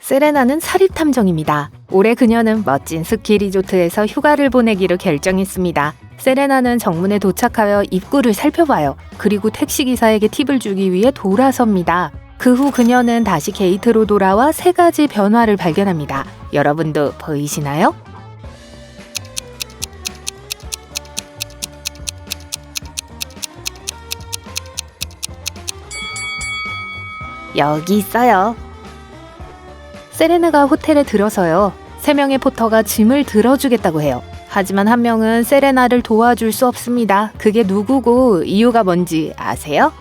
세레나는 사립탐정입니다. 올해 그녀는 멋진 스키 리조트에서 휴가를 보내기로 결정했습니다. 세레나는 정문에 도착하여 입구를 살펴봐요. 그리고 택시기사에게 팁을 주기 위해 돌아섭니다. 그 후 그녀는 다시 게이트로 돌아와 3가지 변화를 발견합니다. 여러분도 보이시나요? 여기 있어요. 세레나가 호텔에 들어서요. 3명의 포터가 짐을 들어주겠다고 해요. 하지만 한 명은 세레나를 도와줄 수 없습니다. 그게 누구고 이유가 뭔지 아세요?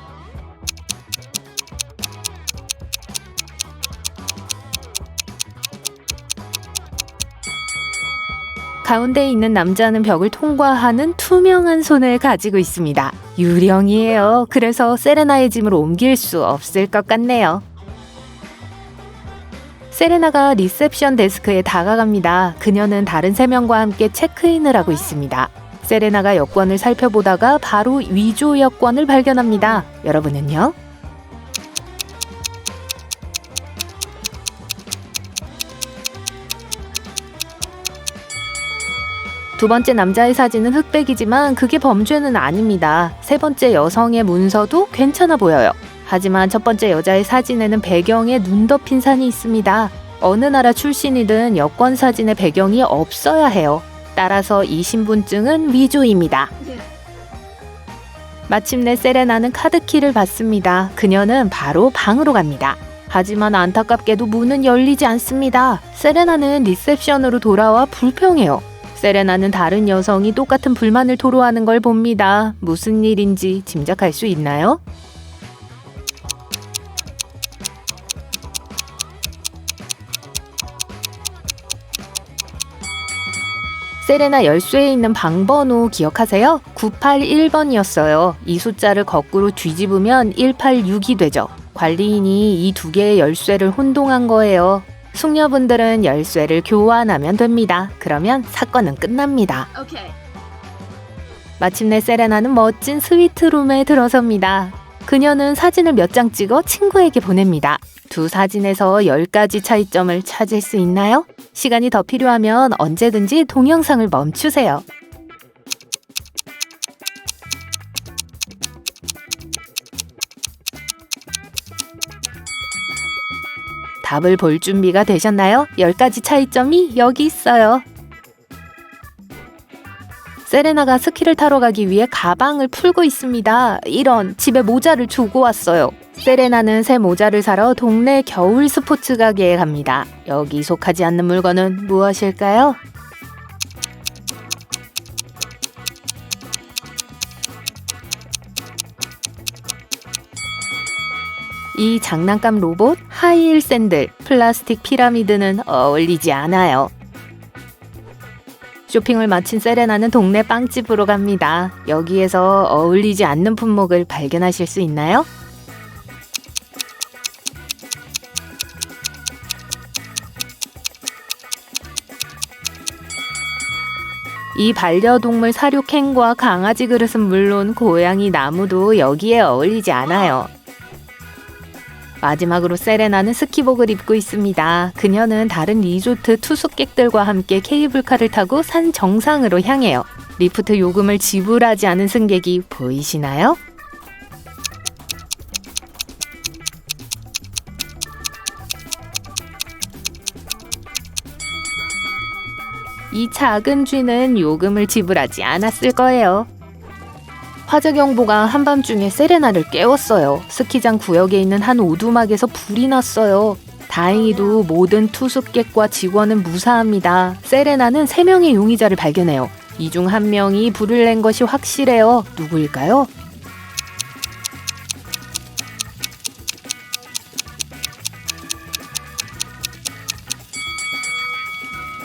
가운데 있는 남자는 벽을 통과하는 투명한 손을 가지고 있습니다. 유령이에요. 그래서 세레나의 짐을 옮길 수 없을 것 같네요. 세레나가 리셉션 데스크에 다가갑니다. 그녀는 다른 3명과 함께 체크인을 하고 있습니다. 세레나가 여권을 살펴보다가 바로 위조 여권을 발견합니다. 여러분은요? 두 번째 남자의 사진은 흑백이지만 그게 범죄는 아닙니다. 3번째 여성의 문서도 괜찮아 보여요. 하지만 첫 번째 여자의 사진에는 배경에 눈 덮인 산이 있습니다. 어느 나라 출신이든 여권 사진의 배경이 없어야 해요. 따라서 이 신분증은 위조입니다. 마침내 세레나는 카드키를 받습니다. 그녀는 바로 방으로 갑니다. 하지만 안타깝게도 문은 열리지 않습니다. 세레나는 리셉션으로 돌아와 불평해요. 세레나는 다른 여성이 똑같은 불만을 토로하는 걸 봅니다. 무슨 일인지 짐작할 수 있나요? 세레나 열쇠에 있는 방번호 기억하세요? 981번이었어요. 이 숫자를 거꾸로 뒤집으면 186이 되죠. 관리인이 이 2개의 열쇠를 혼동한 거예요. 숙녀분들은 열쇠를 교환하면 됩니다. 그러면 사건은 끝납니다. 마침내 세레나는 멋진 스위트룸에 들어섭니다. 그녀는 사진을 몇 장 찍어 친구에게 보냅니다. 두 사진에서 10가지 차이점을 찾을 수 있나요? 시간이 더 필요하면 언제든지 동영상을 멈추세요. 답을 볼 준비가 되셨나요? 10가지 차이점이 여기 있어요. 세레나가 스키를 타러 가기 위해 가방을 풀고 있습니다. 이런, 집에 모자를 두고 왔어요. 세레나는 새 모자를 사러 동네 겨울 스포츠 가게에 갑니다. 여기 속하지 않는 물건은 무엇일까요? 이 장난감 로봇, 하이힐 샌들, 플라스틱 피라미드는 어울리지 않아요. 쇼핑을 마친 세레나는 동네 빵집으로 갑니다. 여기에서 어울리지 않는 품목을 발견하실 수 있나요? 이 반려동물 사료캔과 강아지 그릇은 물론 고양이 나무도 여기에 어울리지 않아요. 마지막으로 세레나는 스키복을 입고 있습니다. 그녀는 다른 리조트 투숙객들과 함께 케이블카를 타고 산 정상으로 향해요. 리프트 요금을 지불하지 않은 승객이 보이시나요? 이 작은 쥐는 요금을 지불하지 않았을 거예요. 화재 경보가 한밤중에 세레나를 깨웠어요. 스키장 구역에 있는 한 오두막에서 불이 났어요. 다행히도 모든 투숙객과 직원은 무사합니다. 세레나는 3명의 용의자를 발견해요. 이 중 1명이 불을 낸 것이 확실해요. 누구일까요?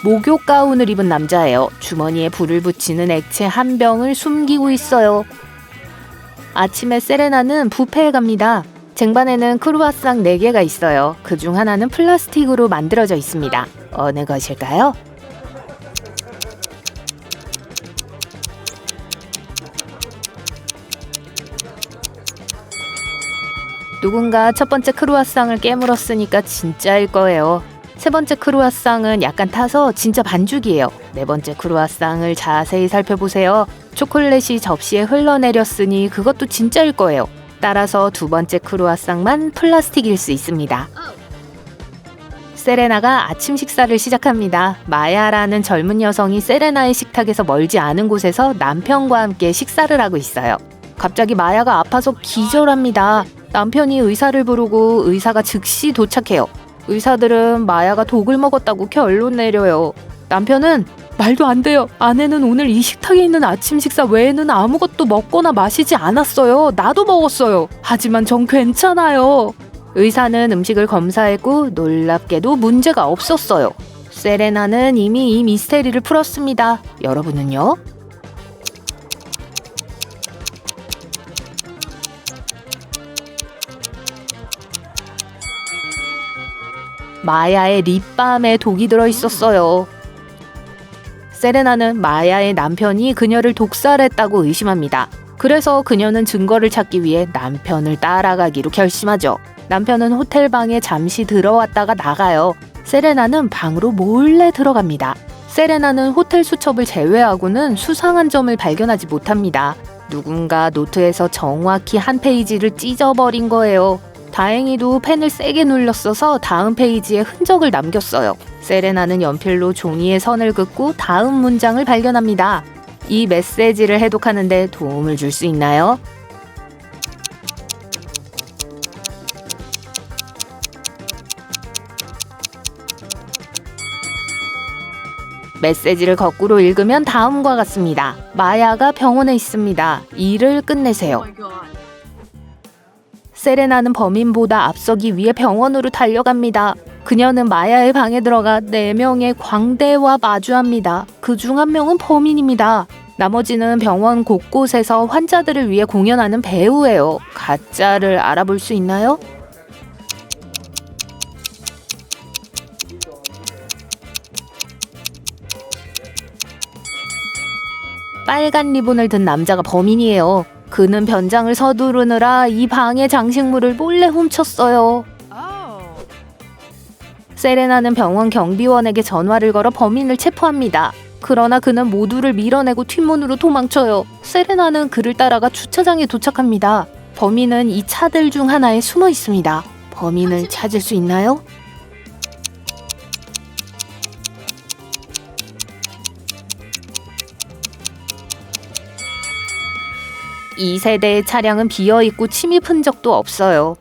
목욕 가운을 입은 남자예요. 주머니에 불을 붙이는 액체 한 병을 숨기고 있어요. 아침에 세레나는 뷔페에 갑니다. 쟁반에는 크루아상 4개가 있어요. 그중 하나는 플라스틱으로 만들어져 있습니다. 어느 것일까요? 누군가 첫 번째 크루아상을 깨물었으니까 진짜일 거예요. 세 번째 크루아상은 약간 타서 진짜 반죽이에요. 네 번째 크루아상을 자세히 살펴보세요. 초콜릿이 접시에 흘러내렸으니 그것도 진짜일 거예요. 따라서 두 번째 크루아상만 플라스틱일 수 있습니다. 세레나가 아침 식사를 시작합니다. 마야라는 젊은 여성이 세레나의 식탁에서 멀지 않은 곳에서 남편과 함께 식사를 하고 있어요. 갑자기 마야가 아파서 기절합니다. 남편이 의사를 부르고 의사가 즉시 도착해요. 의사들은 마야가 독을 먹었다고 결론 내려요. 남편은 말도 안 돼요. 아내는 오늘 이 식탁에 있는 아침 식사 외에는 아무것도 먹거나 마시지 않았어요. 나도 먹었어요. 하지만 전 괜찮아요. 의사는 음식을 검사했고 놀랍게도 문제가 없었어요. 세레나는 이미 이 미스테리를 풀었습니다. 여러분은요? 마야의 립밤에 독이 들어있었어요. 세레나는 마야의 남편이 그녀를 독살했다고 의심합니다. 그래서 그녀는 증거를 찾기 위해 남편을 따라가기로 결심하죠. 남편은 호텔 방에 잠시 들어왔다가 나가요. 세레나는 방으로 몰래 들어갑니다. 세레나는 호텔 수첩을 제외하고는 수상한 점을 발견하지 못합니다. 누군가 노트에서 정확히 한 페이지를 찢어버린 거예요. 다행히도 펜을 세게 눌렀어서 다음 페이지에 흔적을 남겼어요. 세레나는 연필로 종이에 선을 긋고 다음 문장을 발견합니다. 이 메시지를 해독하는데 도움을 줄 수 있나요? 메시지를 거꾸로 읽으면 다음과 같습니다. 마야가 병원에 있습니다. 일을 끝내세요. 세레나는 범인보다 앞서기 위해 병원으로 달려갑니다. 그녀는 마야의 방에 들어가 4명의 광대와 마주합니다. 그중 한 명은 범인입니다. 나머지는 병원 곳곳에서 환자들을 위해 공연하는 배우예요. 가짜를 알아볼 수 있나요? 빨간 리본을 든 남자가 범인이에요. 그는 변장을 서두르느라 이 방의 장식물을 몰래 훔쳤어요. 세레나는 병원 경비원에게 전화를 걸어 범인을 체포합니다. 그러나 그는 모두를 밀어내고 뒷문으로 도망쳐요. 세레나는 그를 따라가 주차장에 도착합니다. 범인은 이 차들 중 하나에 숨어 있습니다. 범인을 찾을 수 있나요? 이 세대의 차량은 비어있고 침입 흔적도 없어요.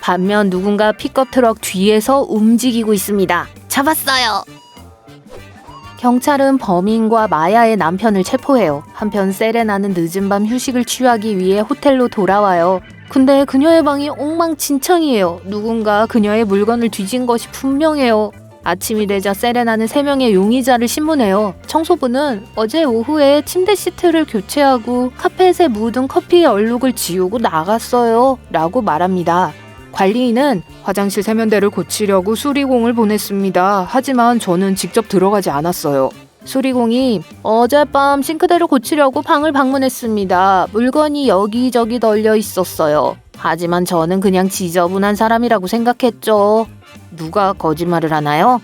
반면 누군가 픽업 트럭 뒤에서 움직이고 있습니다. 잡았어요! 경찰은 범인과 마야의 남편을 체포해요. 한편 세레나는 늦은 밤 휴식을 취하기 위해 호텔로 돌아와요. 근데 그녀의 방이 엉망진창이에요. 누군가 그녀의 물건을 뒤진 것이 분명해요. 아침이 되자 세레나는 3명의 용의자를 신문해요. 청소부는 어제 오후에 침대 시트를 교체하고 카펫에 묻은 커피의 얼룩을 지우고 나갔어요. 라고 말합니다. 관리인은 화장실 세면대를 고치려고 수리공을 보냈습니다. 하지만 저는 직접 들어가지 않았어요. 수리공이 어젯밤 싱크대를 고치려고 방을 방문했습니다. 물건이 여기저기 널려 있었어요. 하지만 저는 그냥 지저분한 사람이라고 생각했죠. 누가 거짓말을 하나요?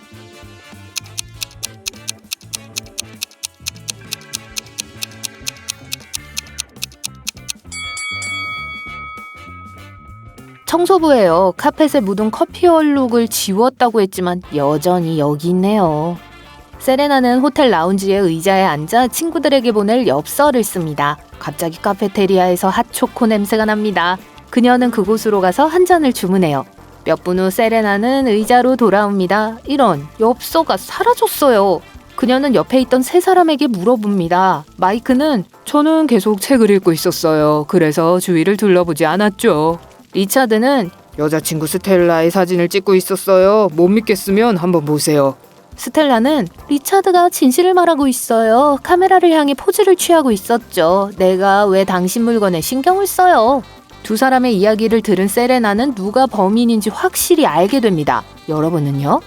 청소부예요. 카펫에 묻은 커피 얼룩을 지웠다고 했지만 여전히 여기 있네요. 세레나는 호텔 라운지의 의자에 앉아 친구들에게 보낼 엽서를 씁니다. 갑자기 카페테리아에서 핫초코 냄새가 납니다. 그녀는 그곳으로 가서 한 잔을 주문해요. 몇 분 후 세레나는 의자로 돌아옵니다. 이런, 엽서가 사라졌어요. 그녀는 옆에 있던 세 사람에게 물어봅니다. 마이크는 저는 계속 책을 읽고 있었어요. 그래서 주위를 둘러보지 않았죠. 리차드는 여자친구 스텔라의 사진을 찍고 있었어요. 못 믿겠으면 한번 보세요. 스텔라는 리차드가 진실을 말하고 있어요. 카메라를 향해 포즈를 취하고 있었죠. 내가 왜 당신 물건에 신경을 써요? 두 사람의 이야기를 들은 세레나는 누가 범인인지 확실히 알게 됩니다. 여러분은요?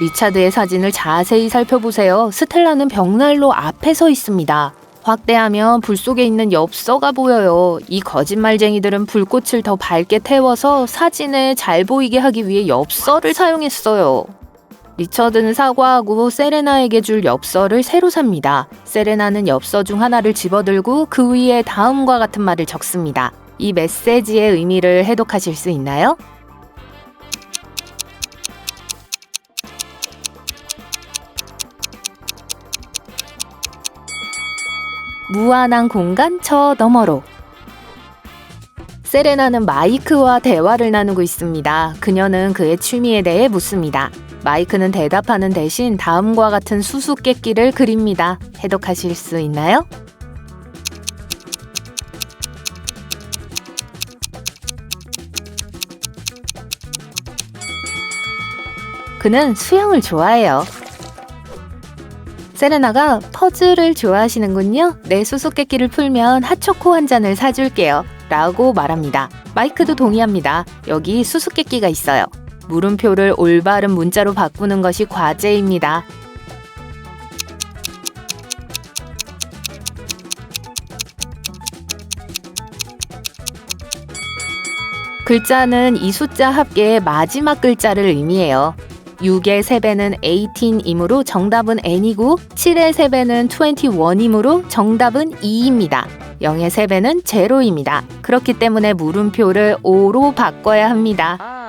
리차드의 사진을 자세히 살펴보세요. 스텔라는 벽난로 앞에 서 있습니다. 확대하면 불 속에 있는 엽서가 보여요. 이 거짓말쟁이들은 불꽃을 더 밝게 태워서 사진에 잘 보이게 하기 위해 엽서를 사용했어요. 리처드는 사과하고 세레나에게 줄 엽서를 새로 삽니다. 세레나는 엽서 중 하나를 집어들고 그 위에 다음과 같은 말을 적습니다. 이 메시지의 의미를 해독하실 수 있나요? 무한한 공간 저 너머로. 세레나는 마이크와 대화를 나누고 있습니다. 그녀는 그의 취미에 대해 묻습니다. 마이크는 대답하는 대신 다음과 같은 수수께끼를 그립니다. 해독하실 수 있나요? 그는 수영을 좋아해요. 세레나가 퍼즐을 좋아하시는군요. 내 수수께끼를 풀면 핫초코 한 잔을 사줄게요. 라고 말합니다. 마이크도 동의합니다. 여기 수수께끼가 있어요. 물음표를 올바른 문자로 바꾸는 것이 과제입니다. 글자는 이 숫자 합계의 마지막 글자를 의미해요. 6의 3배는 18이므로 정답은 N이고 7의 3배는 21이므로 정답은 2입니다. 0의 3배는 0입니다. 그렇기 때문에 물음표를 5로 바꿔야 합니다.